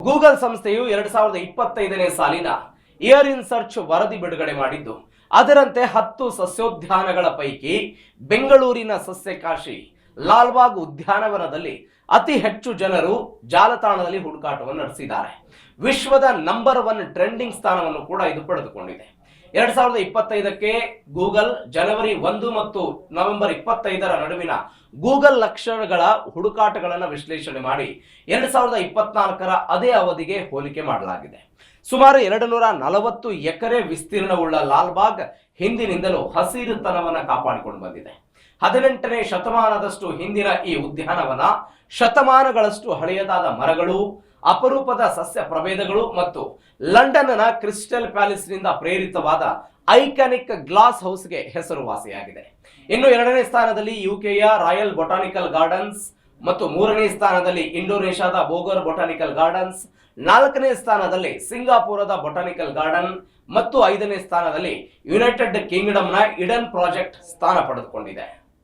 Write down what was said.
Google ಸಂಸ್ಥೆಯು 2025ನೇ ಸಾಲಿನ year in search ವರದಿ ಬಿಡುಗಡೆ ಮಾಡಿದ್ದು, ಅದರಂತೆ 10 ಸಸ್ಯೋದ್ಯಾನಗಳ ಪೈಕಿ ಬೆಂಗಳೂರಿನ ಸಸ್ಯಕಾಶಿ ಲಾಲ್ಬಾಗ್ ಉದ್ಯಾನವನದಲ್ಲಿ ಅತಿ ಹೆಚ್ಚು ಜನರು ಜಾಲತಾಣದಲ್ಲಿ ಹುಡುಕಾಟವನ್ನು ನಡೆಸಿದ್ದಾರೆ. ವಿಶ್ವದ ನಂಬರ್ 1 ಟ್ರೆಂಡಿಂಗ್ ಸ್ಥಾನವನ್ನು ಕೂಡ ಇದು ಪಡೆದುಕೊಂಡಿದೆ. 2025ಕ್ಕೆ ಗೂಗಲ್ ಜನವರಿ 1 ಮತ್ತು ನವೆಂಬರ್ 25ರ ನಡುವಿನ ಗೂಗಲ್ ಲಕ್ಷಣಗಳ ಹುಡುಕಾಟಗಳನ್ನು ವಿಶ್ಲೇಷಣೆ ಮಾಡಿ 2024ರ ಅದೇ ಅವಧಿಗೆ ಹೋಲಿಕೆ ಮಾಡಲಾಗಿದೆ. ಸುಮಾರು 240 ಎಕರೆ ವಿಸ್ತೀರ್ಣವುಳ್ಳ ಲಾಲ್ಬಾಗ್ ಹಿಂದಿನಿಂದಲೂ ಹಸಿರುತನವನ್ನು ಕಾಪಾಡಿಕೊಂಡು ಬಂದಿದೆ. 18ನೇ ಶತಮಾನದಷ್ಟು ಹಿಂದಿನ ಈ ಉದ್ಯಾನವನ ಶತಮಾನಗಳಷ್ಟು ಹಳೆಯದಾದ ಮರಗಳು, ಅಪರೂಪದ ಸಸ್ಯ ಪ್ರಭೇದಗಳು ಮತ್ತು ಲಂಡನ್ನ ಕ್ರಿಸ್ಟಲ್ ಪ್ಯಾಲೇಸ್ನಿಂದ ಪ್ರೇರಿತವಾದ ಐಕಾನಿಕ್ ಗ್ಲಾಸ್ ಹೌಸ್ಗೆ ಹೆಸರುವಾಸಿಯಾಗಿದೆ. ಇನ್ನು 2ನೇ ಸ್ಥಾನದಲ್ಲಿ ಯುಕೆಯ ರಾಯಲ್ ಬೊಟಾನಿಕಲ್ ಗಾರ್ಡನ್ಸ್ ಮತ್ತು 3ನೇ ಸ್ಥಾನದಲ್ಲಿ ಇಂಡೋನೇಷ್ಯಾದ ಬೋಗರ್ ಬೊಟಾನಿಕಲ್ ಗಾರ್ಡನ್ಸ್, 4ನೇ ಸ್ಥಾನದಲ್ಲಿ ಸಿಂಗಾಪುರದ ಬೊಟಾನಿಕಲ್ ಗಾರ್ಡನ್ ಮತ್ತು 5ನೇ ಸ್ಥಾನದಲ್ಲಿ ಯುನೈಟೆಡ್ ಕಿಂಗ್ಡಮ್ನ ಇಡನ್ ಪ್ರಾಜೆಕ್ಟ್ ಸ್ಥಾನ ಪಡೆದುಕೊಂಡಿದೆ.